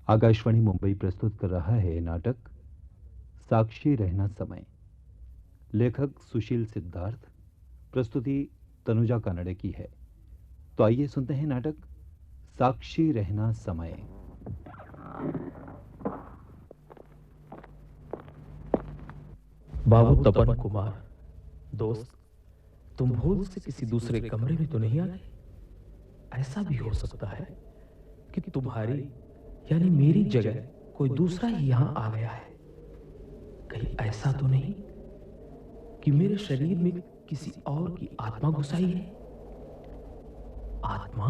आकाशवाणी मुंबई प्रस्तुत कर रहा है नाटक साक्षी रहना समय। लेखक सुशील सिद्धार्थ। प्रस्तुति तनुजा कानड़े की है। तो आइए सुनते हैं नाटक साक्षी रहना समय। बाबू तपन कुमार, दोस्त, तुम भूल से किसी दूसरे कमरे में तो नहीं आ गए? ऐसा भी हो सकता है कि तुम्हारी यानी मेरी जगह कोई दूसरा ही यहां आ गया है। कहीं ऐसा तो नहीं कि मेरे शरीर में किसी और की आत्मा घुस आई है? आत्मा?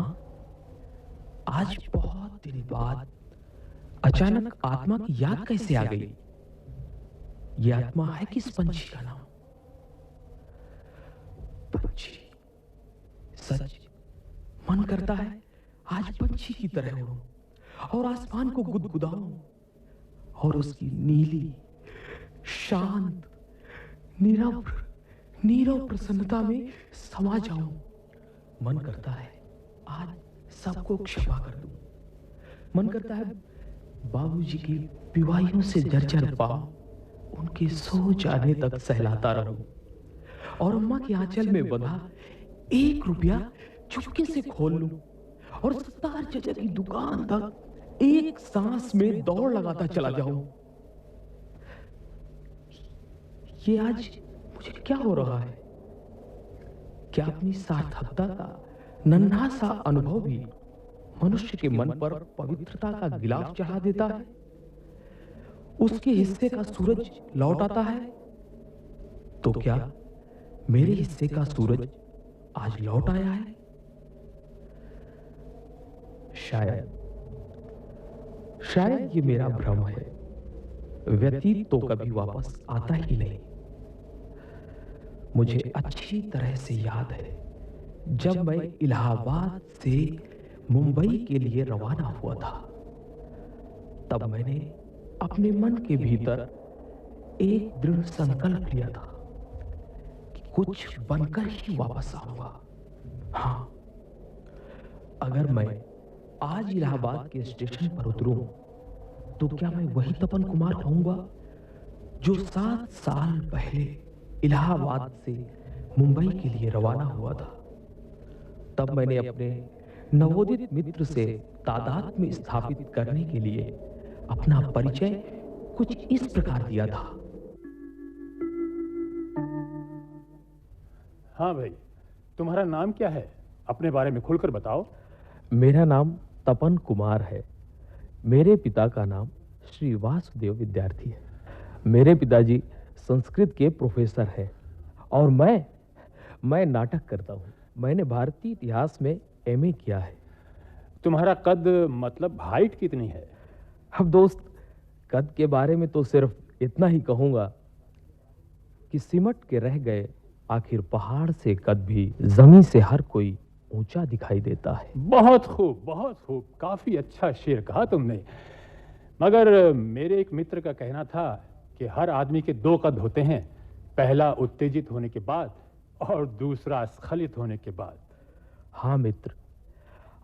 आज बहुत दिन बाद अचानक आत्मा की याद कैसे आ गई? ये आत्मा है किस पंछी का नाम? पंछी। सच, मन करता है आज पंछी की तरह उड़ूं और आसमान को गुदगुदाऊं और उसकी नीली, शांत, नीरव नीरव प्रसन्नता में समा जाऊं। मन करता है आज सबको क्षमा कर दूं। मन करता है बाबूजी की विवाहियों से जर्जर पांव उनके सो जाने तक सहलाता रहूं और अम्मा के आंचल में बंधा 1 रुपया चुपके से खोल लूं और सत्तार चचा की दुकान तक एक सांस में दौड़ लगाता चला जाऊं। ये आज मुझे क्या हो रहा है? क्या अपनी सार्थकता का नन्हा सा अनुभव भी मनुष्य के मन पर पवित्रता का गिलाफ चढ़ा देता है? उसके हिस्से का सूरज लौट आता है? तो क्या मेरे हिस्से का सूरज आज लौट आया है? शायद ये मेरा भ्रम है। व्यतीत तो कभी वापस आता ही नहीं। मुझे अच्छी तरह से याद है जब मैं इलाहाबाद से मुंबई के लिए रवाना हुआ था, तब मैंने अपने मन के भीतर एक दृढ़ संकल्प लिया था कि कुछ बनकर ही वापस आऊंगा। हाँ, अगर मैं आज इलाहाबाद के स्टेशन पर उतरूं तो क्या मैं वही तपन कुमार होऊंगा जो 7 साल पहले इलाहाबाद से मुंबई के लिए रवाना हुआ था? तब मैंने अपने नवोदित मित्र से तादाद में स्थापित करने के लिए अपना परिचय कुछ इस प्रकार दिया था। हाँ भाई, तुम्हारा नाम क्या है? अपने बारे में खुलकर बताओ। मेरा नाम तपन कुमार है। मेरे पिता का नाम श्री वासुदेव विद्यार्थी है। मेरे पिताजी संस्कृत के प्रोफेसर हैं और मैं नाटक करता हूँ। मैंने भारतीय इतिहास में एमए किया है। तुम्हारा कद मतलब हाइट कितनी है? अब दोस्त, कद के बारे में तो सिर्फ इतना ही कहूंगा कि सिमट के रह गए आखिर पहाड़ से कद भी जमीन से हर कोई ऊंचा दिखाई देता है। बहुत खूब, बहुत खूब। काफी अच्छा शेर कहा तुमने। मगर मेरे एक मित्र का कहना था कि हर आदमी के 2 कद होते हैं, पहला उत्तेजित होने के बाद और दूसरा स्खलित होने के बाद। हाँ मित्र,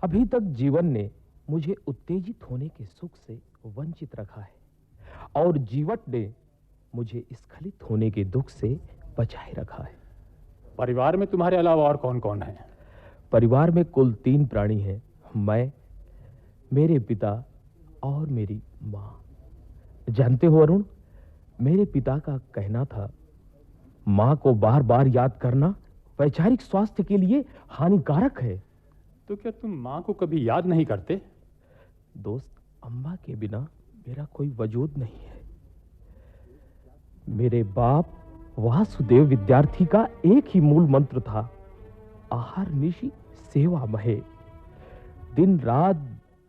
अभी तक जीवन ने मुझे उत्तेजित होने के सुख से वंचित रखा है और जीवट ने मुझे स्खलित होने के दुख से बचाए रखा है। परिवार में तुम्हारे अलावा और कौन कौन है? परिवार में कुल 3 प्राणी हैं। मैं, मेरे पिता और मेरी माँ। जानते हो अरुण, मेरे पिता का कहना था माँ को बार बार याद करना वैचारिक स्वास्थ्य के लिए हानिकारक है। तो क्या तुम माँ को कभी याद नहीं करते? दोस्त, अम्मा के बिना मेरा कोई वजूद नहीं है। मेरे बाप वासुदेव विद्यार्थी का एक ही मूल मंत्र था, आहार निशि सेवा महे। दिन रात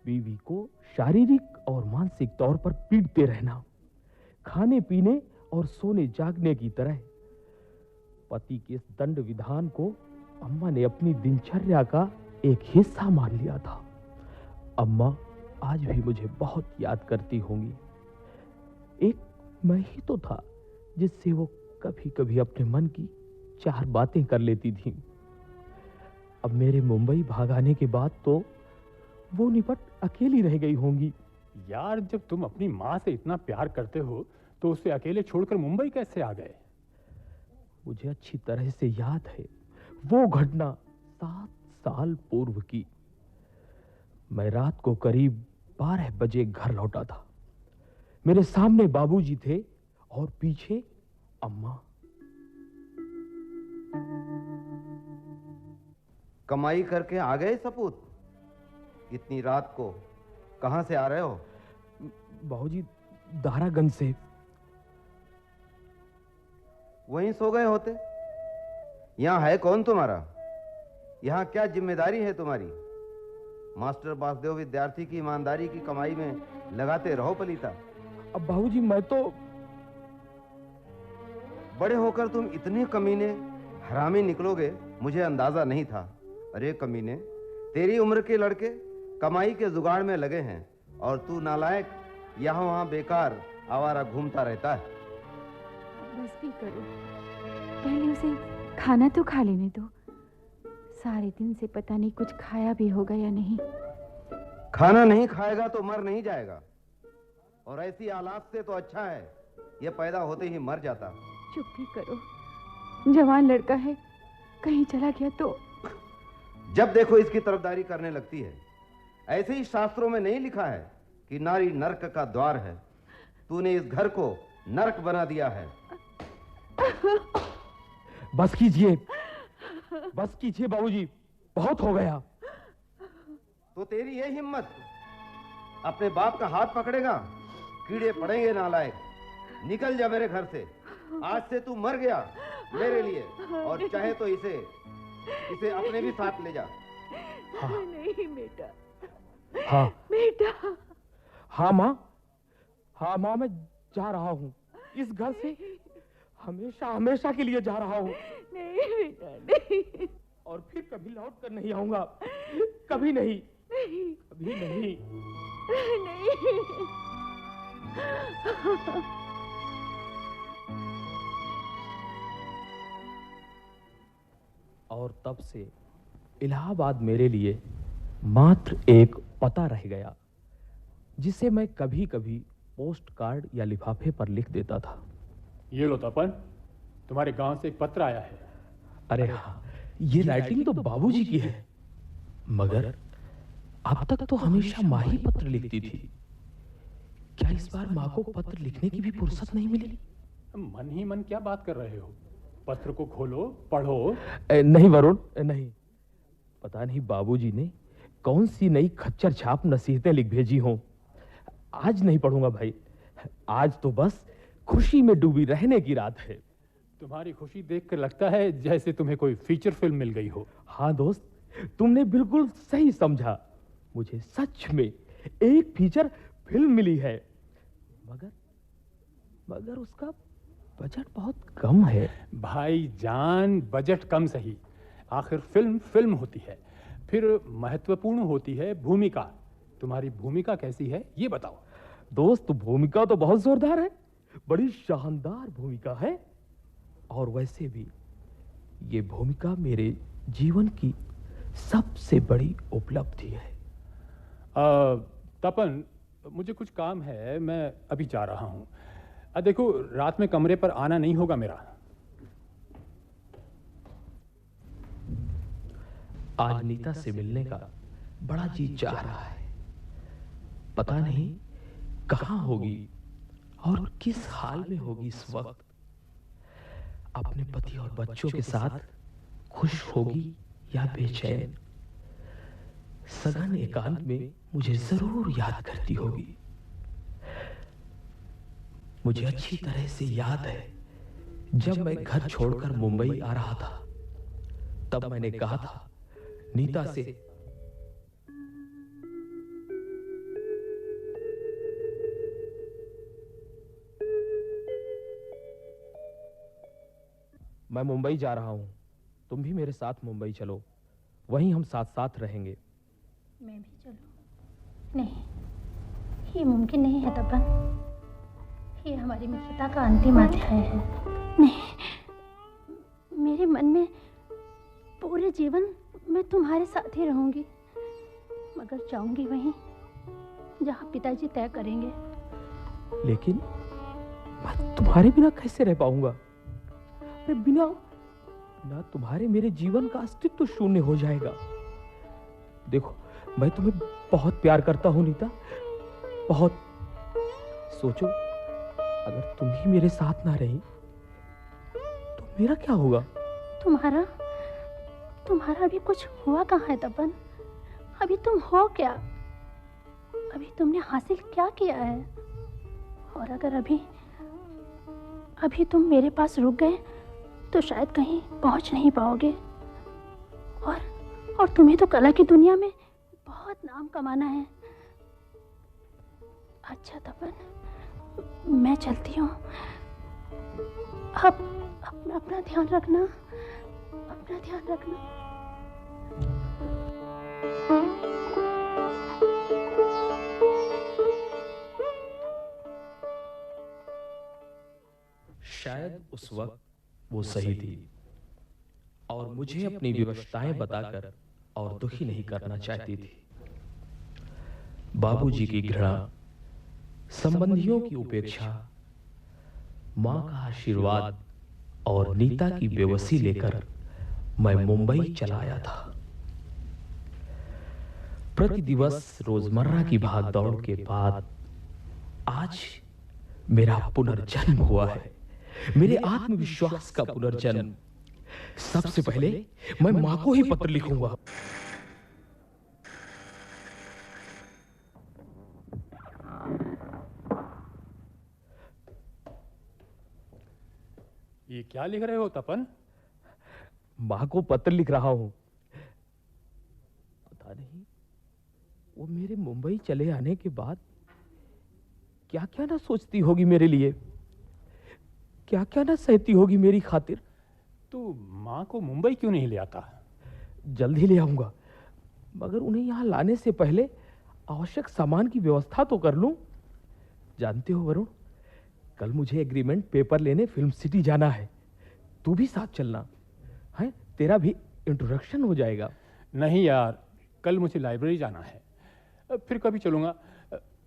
बीवी को शारीरिक और मानसिक तौर पर पीटते रहना, खाने पीने और सोने जागने की तरह। पति के इस दंड विधान को अम्मा ने अपनी दिनचर्या का एक हिस्सा मान लिया था। अम्मा आज भी मुझे बहुत याद करती होंगी। एक मैं ही तो था जिससे वो कभी कभी अपने मन की 4 बातें कर लेती थी। अब मेरे मुंबई भाग आने के बाद तो वो निपट अकेली रह गई होंगी। यार, जब तुम अपनी माँ से इतना प्यार करते हो तो उसे अकेले छोड़कर मुंबई कैसे आ गए? मुझे अच्छी तरह से याद है वो घटना 7 साल पूर्व की। मैं रात को करीब 12 बजे घर लौटा था। मेरे सामने बाबूजी थे और पीछे अम्मा। कमाई करके आ गए सपूत? इतनी रात को कहां से आ रहे हो? बाबूजी, दारागंज से। वहीं सो गए होते। यहां है कौन तुम्हारा? यहां क्या जिम्मेदारी है तुम्हारी? मास्टर वासुदेव विद्यार्थी की ईमानदारी की कमाई में लगाते रहो पलीता। अब बाबूजी, मैं तो बड़े होकर तुम इतने कमीने हरामी निकलोगे मुझे अंदाजा नहीं था। अरे कमीने, तेरी उम्र के लड़के कमाई के जुगाड़ में लगे हैं और तू नालायक यहाँ वहाँ बेकार आवारा घूमता रहता है। बस भी करो, पहले उसे खाना तो खा लेने दो। सारे दिन से पता नहीं कुछ खाया भी होगा या नहीं। खाना नहीं खाएगा तो मर नहीं जाएगा, और ऐसी हालात से तो अच्छा है ये पैदा होते ही मर जाता। चुप भी करो, जवान लड़का है, कहीं चला गया तो। जब देखो इसकी तरफदारी करने लगती है। ऐसे ही शास्त्रों में नहीं लिखा है कि नारी नरक का द्वार है? तूने इस घर को नरक बना दिया है। बस कीजिए, बस कीजिए बाबूजी, बहुत हो गया। तो तेरी ये हिम्मत, अपने बाप का हाथ पकड़ेगा? कीड़े पड़ेंगे नालायक। निकल जा मेरे घर से। आज से तू मर गया मेरे लिए, और चाहे तो इसे अपने भी साथ ले जा। हाँ। नहीं बेटा। हाँ बेटा। हाँ माँ, हाँ माँ, मैं जा रहा हूँ इस घर से, हमेशा हमेशा के लिए जा रहा हूँ। नहीं बेटा, नहीं। और फिर कभी लौट कर नहीं आऊंगा। कभी नहीं, नहीं, कभी नहीं। नहीं। और तब से इलाहाबाद मेरे लिए मात्र एक पता रह गया, जिसे मैं कभी कभी पोस्ट कार्ड या लिफाफे पर लिख देता था। ये लो तपन, तुम्हारे गांव से एक पत्र आया है। अरे हाँ, ये राइटिंग तो बाबूजी की है, मगर अब तक तो हमेशा माँ ही पत्र लिखती थी। क्या इस बार माँ को पत्र लिखने की भी फुर्सत नहीं मिली? मन ही मन क्या बात कर रहे हो? पत्र को खोलो, पढ़ो। नहीं वरुण, नहीं। पता नहीं बाबूजी ने कौन सी नई खच्चर छाप नसीहतें लिख भेजी हों। आज नहीं पढ़ूंगा भाई। आज तो बस खुशी में डूबी रहने की रात है। तुम्हारी खुशी देखकर लगता है जैसे तुम्हें कोई फीचर फिल्म मिल गई हो। हाँ दोस्त, तुमने बिल्कुल सही समझा। मुझे सच में एक फीचर फिल्म मिली है, मगर उसका बजट बहुत कम है। भाईजान, बजट कम सही, आखिर फिल्म होती है। फिर महत्वपूर्ण होती है भूमिका। तुम्हारी भूमिका कैसी है ये बताओ। दोस्त, भूमिका तो बहुत जोरदार है, बड़ी शानदार भूमिका है। और वैसे भी ये भूमिका मेरे जीवन की सबसे बड़ी उपलब्धि है। तपन, मुझे कुछ काम है, मैं अभी जा रहा हूँ। देखो, रात में कमरे पर आना नहीं होगा मेरा। आज नीता से मिलने का बड़ा जी चाह रहा है। पता नहीं कहाँ होगी और किस हाल में होगी इस वक्त। अपने पति और बच्चों के साथ खुश होगी या बेचैन। सघन एकांत में मुझे जरूर याद करती होगी। मुझे अच्छी तरह से याद है, जब मैं घर छोड़कर मुंबई आ रहा था, तब मैंने कहा था नीता से, मैं मुंबई जा रहा हूं, तुम भी मेरे साथ मुंबई चलो, वहीं हम साथ साथ रहेंगे। मैं भी चलूं? नहीं, ये मुमकिन नहीं है तपन। ये हमारी मित्रता का अंतिम अध्याय है। नहीं, मेरे मन में पूरे जीवन मैं तुम्हारे साथ ही रहूंगी, मगर जाऊंगी वहीं जहाँ पिताजी तय करेंगे। लेकिन मैं तुम्हारे बिना कैसे रह पाऊंगा? अरे बिना तुम्हारे मेरे जीवन का अस्तित्व शून्य हो जाएगा। देखो, मैं तुम्हें बहुत प्यार करता हूं नीता, बहुत। सोचो, अगर तुम ही मेरे साथ ना रही तो मेरा क्या होगा? तुम्हारा अभी कुछ हुआ कहाँ है तपन? अभी तुम हो क्या? अभी तुमने हासिल क्या किया है? और अगर अभी तुम मेरे पास रुक गए तो शायद कहीं पहुंच नहीं पाओगे। और तुम्हें तो कला की दुनिया में बहुत नाम कमाना है। अच्छा तपन, मैं चलती हूँ। अब अपना ध्यान रखना, अपना ध्यान रखना। शायद उस वक्त वो सही थी और मुझे अपनी विवशताएं बताकर और दुखी नहीं करना चाहती थी। बाबूजी की घृणा, संबंधियों की उपेक्षा, मां का आशीर्वाद और नीता की बेबसी लेकर मैं मुंबई चला आया था। प्रति दिवस रोजमर्रा की भागदौड़ के बाद आज मेरा पुनर्जन्म हुआ है, मेरे आत्मविश्वास का पुनर्जन्म। सबसे पहले मैं मां को ही पत्र लिखूंगा। ये क्या लिख रहे हो तपन? मां को पत्र लिख रहा हूं। पता नहीं वो मेरे मुंबई चले आने के बाद क्या क्या ना सोचती होगी मेरे लिए, क्या क्या ना सहती होगी मेरी खातिर। तू मां को मुंबई क्यों नहीं ले आता? जल्द ही ले आऊंगा, मगर उन्हें यहां लाने से पहले आवश्यक सामान की व्यवस्था तो कर लूं। जानते हो वरुण, कल मुझे एग्रीमेंट पेपर लेने फिल्म सिटी जाना है। तू भी साथ चलना है, तेरा भी इंट्रोडक्शन हो जाएगा। नहीं यार, कल मुझे लाइब्रेरी जाना है, फिर कभी चलूंगा।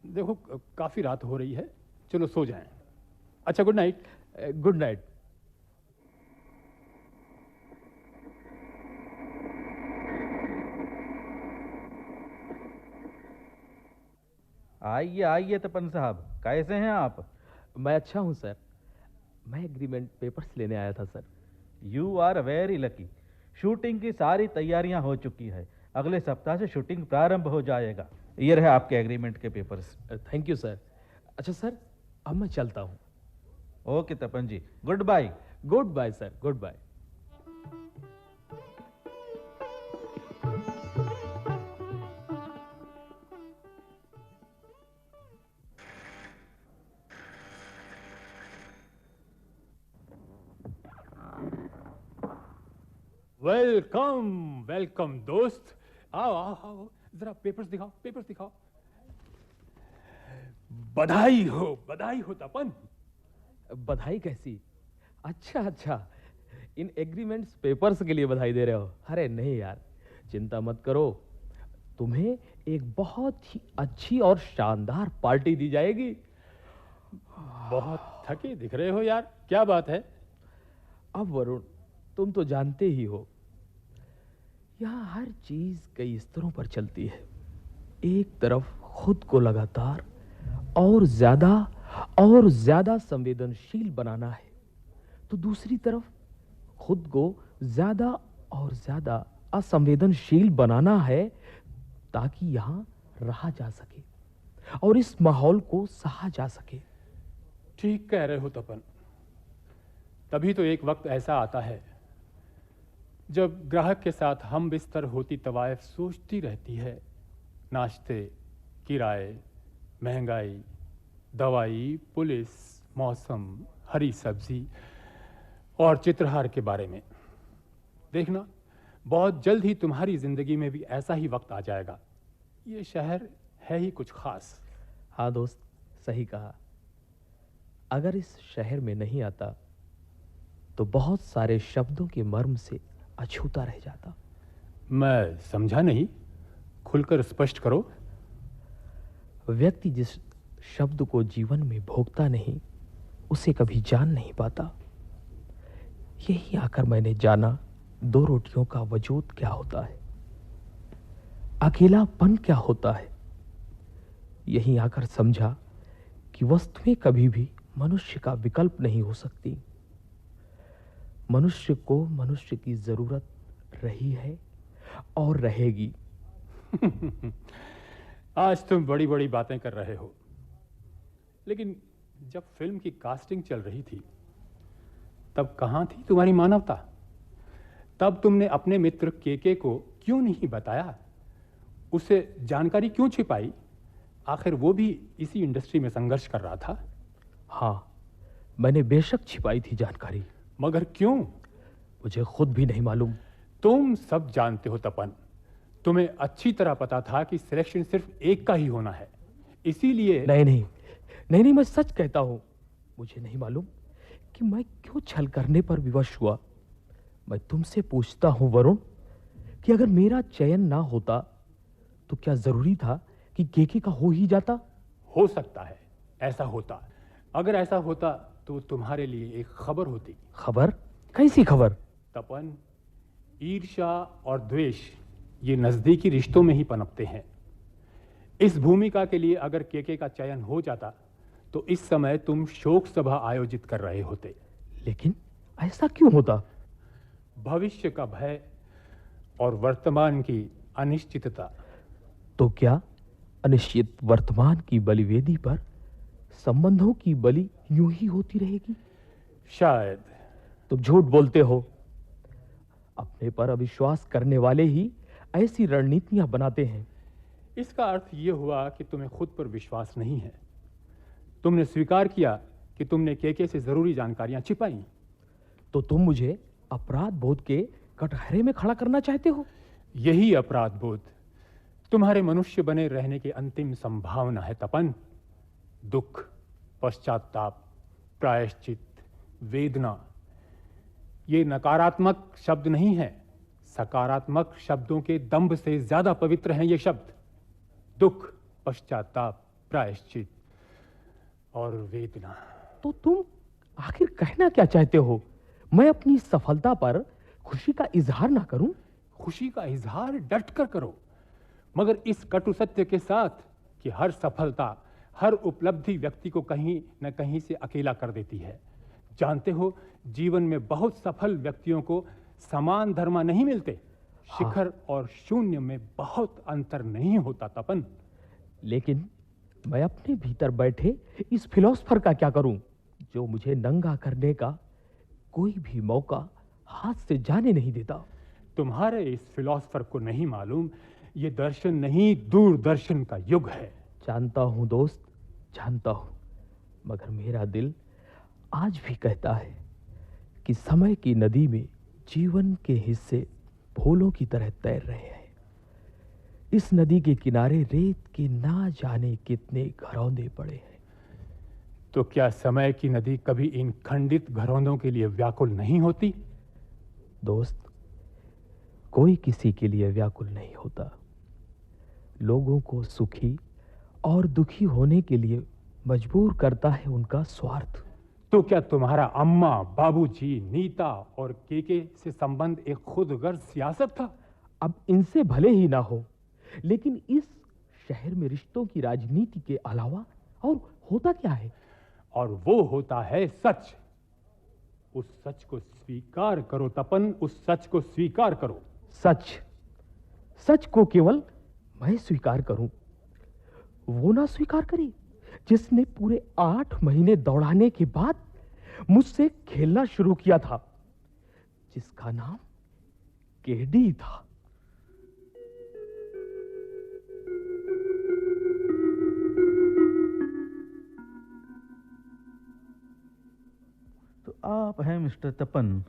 देखो काफी रात हो रही है, चलो सो जाएं। अच्छा, गुड नाइट। Good night. आइए आइए तपन साहब, कैसे हैं आप? मैं अच्छा हूं सर, मैं एग्रीमेंट पेपर्स लेने आया था sir. You are very lucky. Shooting की सारी तैयारियां हो चुकी है, अगले सप्ताह से शूटिंग प्रारंभ हो जाएगा। ये रहे आपके एग्रीमेंट के पेपर्स। Thank you sir. अच्छा सर, अब मैं चलता हूं। Okay Tapan ji, goodbye. Goodbye sir, goodbye. Welcome welcome दोस्त, आओ आओ आओ, जरा पेपर्स दिखाओ, पेपर्स दिखाओ। बधाई हो तपन। बधाई कैसी? अच्छा अच्छा, इन एग्रीमेंट्स पेपर्स के लिए बधाई दे रहे हो? अरे नहीं यार, चिंता मत करो, तुम्हें एक बहुत ही अच्छी और शानदार पार्टी दी जाएगी। बहुत थके दिख रहे हो यार, क्या बात है? अब वरुण, तुम तो जानते ही हो, यहाँ हर चीज कई स्तरों पर चलती है। एक तरफ खुद को लगातार और ज्यादा संवेदनशील बनाना है, तो दूसरी तरफ खुद को ज्यादा और ज्यादा असंवेदनशील बनाना है, ताकि यहां रहा जा सके और इस माहौल को सहा जा सके। ठीक कह रहे हो तपन। तभी तो एक वक्त ऐसा आता है जब ग्राहक के साथ हम बिस्तर होती तवायफ सोचती रहती है, नाश्ते, किराए, महंगाई, दवाई, पुलिस, मौसम, हरी सब्जी और चित्रहार के बारे में। देखना, बहुत जल्द ही तुम्हारी जिंदगी में भी ऐसा ही वक्त आ जाएगा। ये शहर है ही कुछ खास। हाँ दोस्त, सही कहा। अगर इस शहर में नहीं आता तो बहुत सारे शब्दों के मर्म से अछूता रह जाता। मैं समझा नहीं, खुलकर स्पष्ट करो। व्यक्ति जिस शब्द को जीवन में भोगता नहीं उसे कभी जान नहीं पाता। यही आकर मैंने जाना दो रोटियों का वजूद क्या होता है, अकेलापन क्या होता है। यही आकर समझा कि वस्तुएं कभी भी मनुष्य का विकल्प नहीं हो सकती। मनुष्य को मनुष्य की जरूरत रही है और रहेगी। आज तुम बड़ी बड़ी बातें कर रहे हो, लेकिन जब फिल्म की कास्टिंग चल रही थी तब कहां थी तुम्हारी मानवता? तब तुमने अपने मित्र केके को क्यों नहीं बताया? उसे जानकारी क्यों छिपाई? आखिर वो भी इसी इंडस्ट्री में संघर्ष कर रहा था। हाँ, मैंने बेशक छिपाई थी जानकारी, मगर क्यों? मुझे खुद भी नहीं मालूम। तुम सब जानते हो तपन, तुम्हें अच्छी तरह पता था कि सिलेक्शन सिर्फ एक का ही होना है, इसीलिए। नहीं, मैं सच कहता हूं। मुझे नहीं मालूम कि मैं क्यों छल करने पर विवश हुआ। मैं तुमसे पूछता हूं वरुण कि अगर मेरा चयन ना होता तो क्या जरूरी था कि केके का हो ही जाता? हो सकता है ऐसा होता। अगर ऐसा होता तो तुम्हारे लिए एक खबर होती। खबर? कैसी खबर? तपन, ईर्ष्या और द्वेष ये नजदीकी रिश्तों में ही पनपते हैं। इस भूमिका के लिए अगर केके का चयन हो जाता तो इस समय तुम शोक सभा आयोजित कर रहे होते। लेकिन ऐसा क्यों होता? भविष्य का भय और वर्तमान की अनिश्चितता। तो क्या अनिश्चित वर्तमान की बलिवेदी पर संबंधों की बलि यूं ही होती रहेगी? शायद। तुम झूठ बोलते हो। अपने पर अविश्वास करने वाले ही ऐसी रणनीतियां बनाते हैं। इसका अर्थ यह हुआ कि तुम्हें खुद पर विश्वास नहीं है। तुमने स्वीकार किया कि तुमने केके से जरूरी जानकारियां छिपाई। तो तुम मुझे अपराध बोध के कटघरे में खड़ा करना चाहते हो? यही अपराध बोध तुम्हारे मनुष्य बने रहने की अंतिम संभावना है तपन। दुख, पश्चाताप, प्रायश्चित, वेदना ये नकारात्मक शब्द नहीं है। सकारात्मक शब्दों के दंभ से ज्यादा पवित्र हैं ये शब्द। दुख, पश्चाताप, प्रायश्चित और वेदना। तो तुम आखिर कहना क्या चाहते हो? मैं अपनी सफलता पर खुशी का इजहार ना करूं? खुशी का इजहार डट कर करो, मगर इस कटु सत्य के साथ कि हर सफलता, हर उपलब्धि व्यक्ति को कहीं न कहीं से अकेला कर देती है। जानते हो, जीवन में बहुत सफल व्यक्तियों को समान धर्मा नहीं मिलते। शिखर और शून्य में बहुत अंतर नहीं होता तपन। लेकिन मैं अपने भीतर बैठे इस फिलोसफर का क्या करूं जो मुझे नंगा करने का कोई भी मौका हाथ से जाने नहीं देता? तुम्हारे इस फिलोसफर को नहीं मालूम, ये दर्शन नहीं दूरदर्शन का युग है। जानता हूं दोस्त, जानता हूं, मगर मेरा दिल आज भी कहता है कि समय की नदी में जीवन के हिस्से फूलों की तरह तैर रहे हैं। इस नदी के किनारे रेत के ना जाने कितने घरौंदे पड़े हैं। तो क्या समय की नदी कभी इन खंडित घरौंदों के लिए व्याकुल नहीं होती? दोस्त, कोई किसी के लिए व्याकुल नहीं होता। लोगों को सुखी और दुखी होने के लिए मजबूर करता है उनका स्वार्थ। तो क्या तुम्हारा अम्मा, बाबूजी, नीता और केके से संबंध एक खुदगर्ज सियासत था? अब इनसे भले ही ना हो, लेकिन इस शहर में रिश्तों की राजनीति के अलावा और होता क्या है? और वो होता है सच। उस सच को स्वीकार करो तपन, उस सच को स्वीकार करो। सच? सच को केवल मैं स्वीकार करूं, वो ना स्वीकार करे जिसने पूरे 8 महीने दौड़ाने के बाद मुझसे खेलना शुरू किया था, जिसका नाम केडी था। तो आप हैं मिस्टर तपन।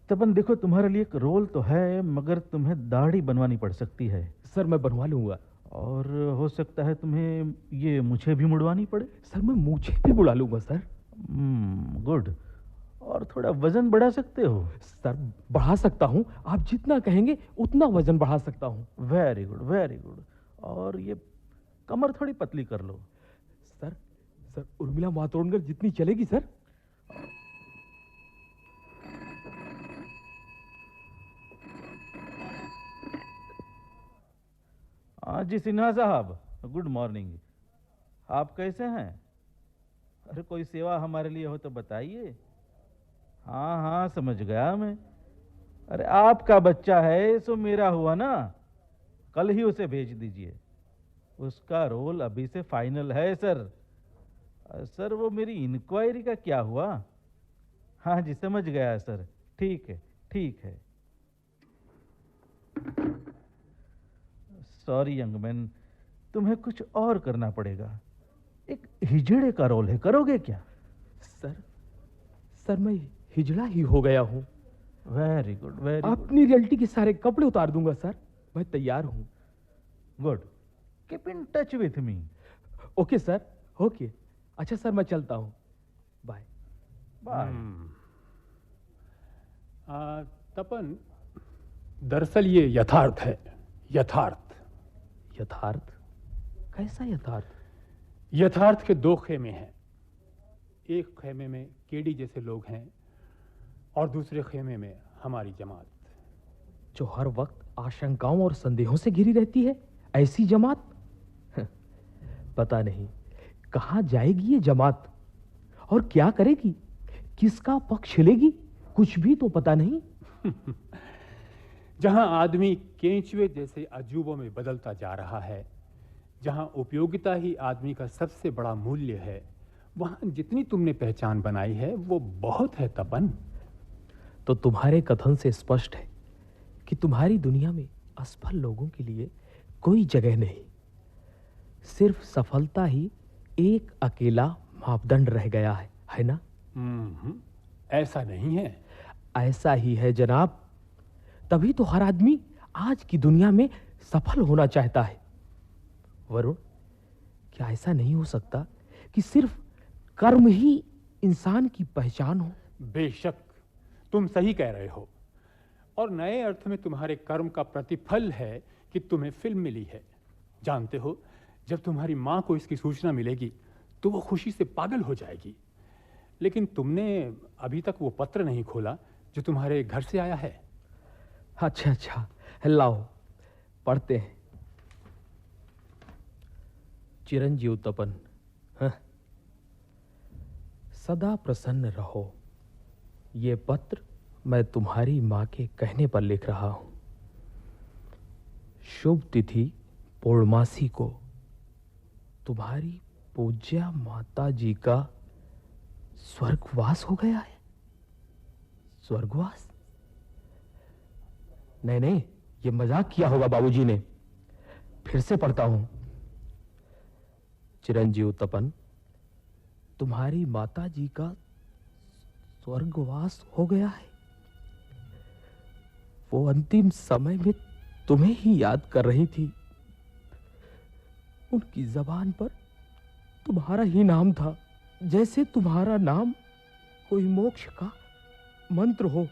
तपन देखो, तुम्हारे लिए एक रोल तो है, मगर तुम्हें दाढ़ी बनवानी पड़ सकती है। सर मैं बनवा लूंगा। और हो सकता है तुम्हें ये मुझे भी मुड़वानी पड़े। सर मैं मूछें भी मुड़ा लूंगा सर। गुड। और थोड़ा वजन बढ़ा सकते हो? सर बढ़ा सकता हूं, आप जितना कहेंगे उतना वजन बढ़ा सकता हूं। Very good, very good. और ये कमर थोड़ी पतली कर लो। सर सर उर्मिला मातोंडकर जितनी चलेगी सर। हाँ जी सिन्हा साहब, गुड मॉर्निंग। आप कैसे हैं? अरे कोई सेवा हमारे लिए हो तो बताइए। हाँ हाँ समझ गया मैं। अरे आपका बच्चा है सो मेरा हुआ ना, कल ही उसे भेज दीजिए। उसका रोल अभी से फाइनल है सर। सर वो मेरी इंक्वायरी का क्या हुआ? हाँ जी समझ गया सर, ठीक है ठीक है। सॉरी यंग मैन, तुम्हें कुछ और करना पड़ेगा। एक हिजड़े का रोल है, करोगे क्या? सर सर मैं हिजड़ा ही हो गया हूँ। Very good very good. अपनी रियलिटी के सारे कपड़े उतार दूंगा सर, मैं तैयार हूँ। Good, keep in touch with me. Okay sir, okay. अच्छा सर मैं चलता हूँ, बाय बाय। तपन, दरअसल ये यथार्थ है, यथार्थ। यथार्थ? कैसा यथार्थ? यथार्थ के दो खेमे हैं। एक खेमे में केडी जैसे लोग हैं और दूसरे खेमे में हमारी जमात, जो हर वक्त आशंकाओं और संदेहों से घिरी रहती है। ऐसी जमात पता नहीं कहां जाएगी ये जमात और क्या करेगी, किसका पक्ष लेगी, कुछ भी तो पता नहीं। जहां आदमी केंचुए जैसे अजूबों में बदलता जा रहा है, जहां उपयोगिता ही आदमी का सबसे बड़ा मूल्य है, वहां जितनी तुमने पहचान बनाई है वो बहुत है तपन। तो तुम्हारे कथन से स्पष्ट है कि तुम्हारी दुनिया में असफल लोगों के लिए कोई जगह नहीं। सिर्फ सफलता ही एक अकेला मापदंड रह गया है ना? ऐसा नहीं है। ऐसा ही है जनाब, तभी तो हर आदमी आज की दुनिया में सफल होना चाहता है। वरुण, क्या ऐसा नहीं हो सकता कि सिर्फ कर्म ही इंसान की पहचान हो? बेशक तुम सही कह रहे हो, और नए अर्थ में तुम्हारे कर्म का प्रतिफल है कि तुम्हें फिल्म मिली है। जानते हो, जब तुम्हारी मां को इसकी सूचना मिलेगी तो वो खुशी से पागल हो जाएगी। लेकिन तुमने अभी तक वो पत्र नहीं खोला जो तुम्हारे घर से आया है। अच्छा अच्छा, लाओ पढ़ते हैं। चिरंजीव तपन, सदा प्रसन्न रहो। ये पत्र मैं तुम्हारी मां के कहने पर लिख रहा हूं। शुभ तिथि पूर्णमासी को तुम्हारी पूज्या माता जी का स्वर्गवास हो गया है। स्वर्गवास? नहीं नहीं, ये मजाक किया होगा बाबूजी ने। फिर से पढ़ता हूं। चिरंजीव तपन, तुम्हारी माता जी का स्वर्गवास हो गया है। वो अंतिम समय में तुम्हें ही याद कर रही थी। उनकी जबान पर तुम्हारा ही नाम था, जैसे तुम्हारा नाम कोई मोक्ष का मंत्र हो।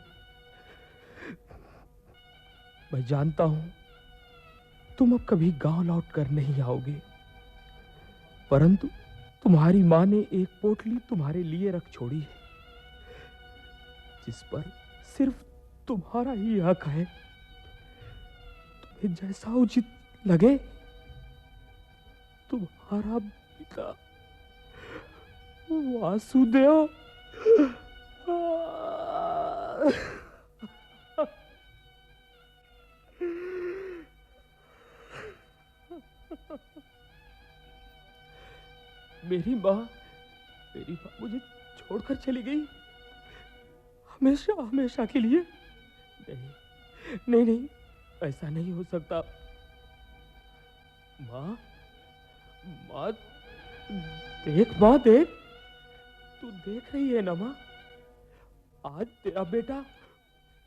मैं जानता हूं तुम अब कभी गांव लौट कर नहीं आओगे, परंतु तुम्हारी मां ने एक पोटली तुम्हारे लिए रख छोड़ी है, जिस पर सिर्फ तुम्हारा ही हक है। तुम्हें जैसा उचित लगे। तुम्हारा पिता वासुदेव। मेरी मां मुझे छोड़कर चली गई, हमेशा हमेशा के लिए। नहीं नहीं नहीं, ऐसा नहीं हो सकता। मां, मां देख, मां देख, तू देख रही है ना मां? आज तेरा बेटा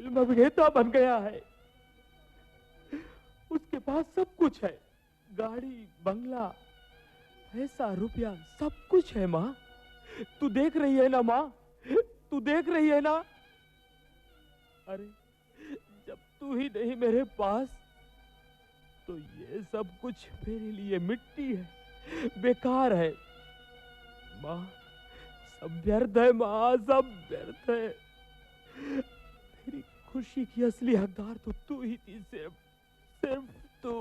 फिल्म अभिनेता बन गया है। उसके पास सब कुछ है, गाड़ी, बंगला, पैसा, रुपया, सब कुछ है मां। तू देख रही है ना मां? तू देख रही है ना? अरे जब तू ही नहीं मेरे पास, तो ये सब कुछ मेरे लिए मिट्टी है। बेकार है। माँ, सब व्यर्थ है माँ, सब व्यर्थ है। मेरी खुशी की असली हकदार तो तू ही थी, सिर्फ तू।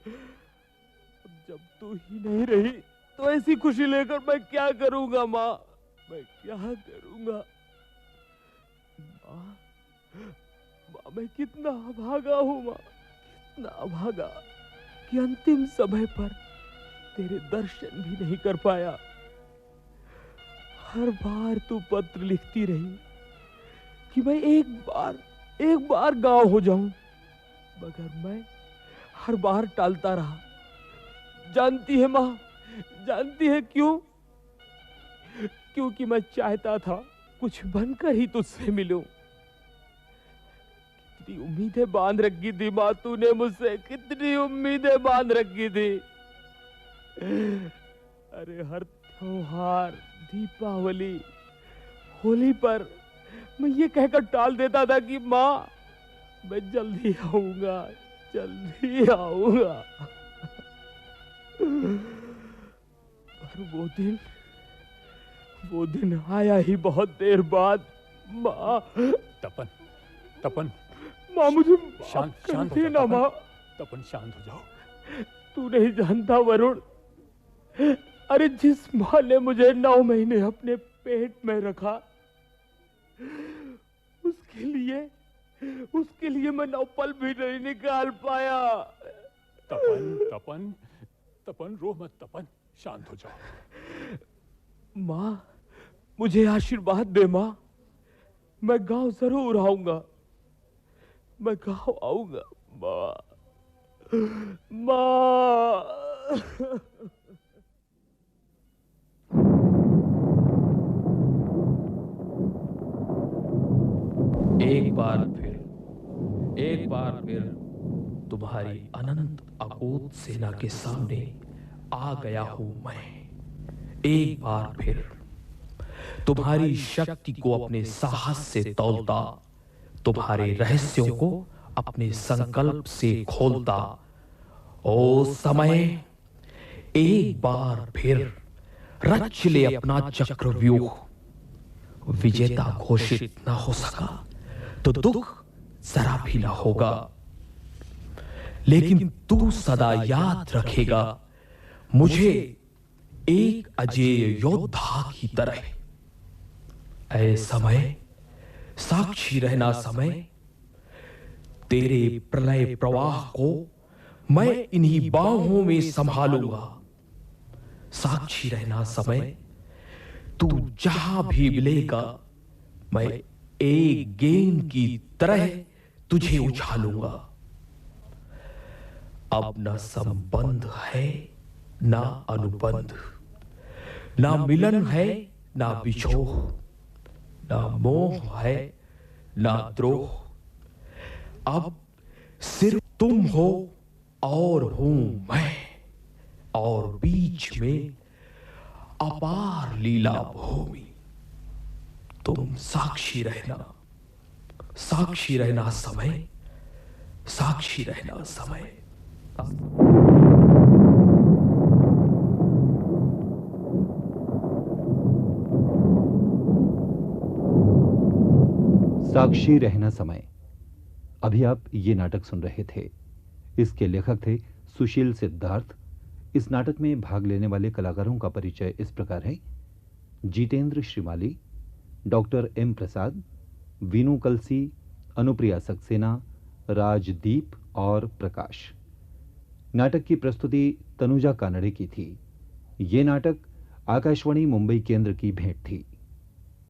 अब जब तू ही नहीं रही तो ऐसी खुशी लेकर मैं क्या करूंगा माँ, मैं क्या करूंगा? माँ, मैं कितना अभागा हूं माँ, कितना अभागा कि अंतिम समय पर तेरे दर्शन भी नहीं कर पाया। हर बार तू पत्र लिखती रही कि मैं एक बार गांव हो जाऊं, मगर मैं हर बार टालता रहा। जानती है माँ, जानती है क्यों? क्योंकि मैं चाहता था कुछ बनकर ही तुझसे मिलूं। कितनी उम्मीदें बांध रखी थी माँ तूने मुझसे, कितनी उम्मीदें बांध रखी थी। अरे हर त्योहार, दीपावली, होली पर मैं ये कहकर टाल देता था कि माँ मैं जल्दी आऊंगा, जल्दी आऊंगा। पर वो दिन आया ही बहुत देर बाद। माँ, तपन माँ मुझे शांत हो थी ना माँ। तपन शांत हो जाओ। तू नहीं जानता वरुण, अरे जिस माँ ने मुझे 9 महीने अपने पेट में रखा, उसके लिए मैं 9 पल भी नहीं निकाल पाया। तपन रो मत तपन, शांत हो जाओ। माँ मुझे आशीर्वाद दे माँ, मैं गांव जरूर आऊंगा, मैं गांव आऊंगा माँ, माँ। एक बार फिर तुम्हारी अनंत अकूत सेना के सामने आ गया हूं मैं। एक बार फिर तुम्हारी शक्ति को अपने साहस से तौलता, तुम्हारे रहस्यों को अपने संकल्प से खोलता। ओ समय, एक बार फिर रच ले अपना चक्रव्यूह। विजेता घोषित न हो सका तो दुख जरा भी न होगा, लेकिन तू सदा याद रखेगा मुझे एक अजेय योद्धा की तरह। ऐ समय, साक्षी रहना समय, तेरे प्रलय प्रवाह को मैं इन्हीं बाहों में संभालूंगा। साक्षी रहना समय, तू जहां भी मिलेगा मैं एक गेंद की तरह तुझे उछालूंगा। अब न संबंध है ना अनुबंध, ना मिलन है ना विछोह, ना मोह है ना द्रोह। अब सिर्फ तुम हो और हूं मैं, और बीच में अपार लीला भूमि। तुम साक्षी रहना, साक्षी रहना समय, साक्षी रहना समय। साक्षी रहना समय। अभी आप ये नाटक सुन रहे थे। इसके लेखक थे सुशील सिद्धार्थ। इस नाटक में भाग लेने वाले कलाकारों का परिचय इस प्रकार है: जितेंद्र श्रीमाली, डॉक्टर एम प्रसाद, वीनू कलसी, अनुप्रिया सक्सेना, राजदीप और प्रकाश। नाटक की प्रस्तुति तनुजा कानड़े की थी। ये नाटक आकाशवाणी मुंबई केंद्र की भेंट थी।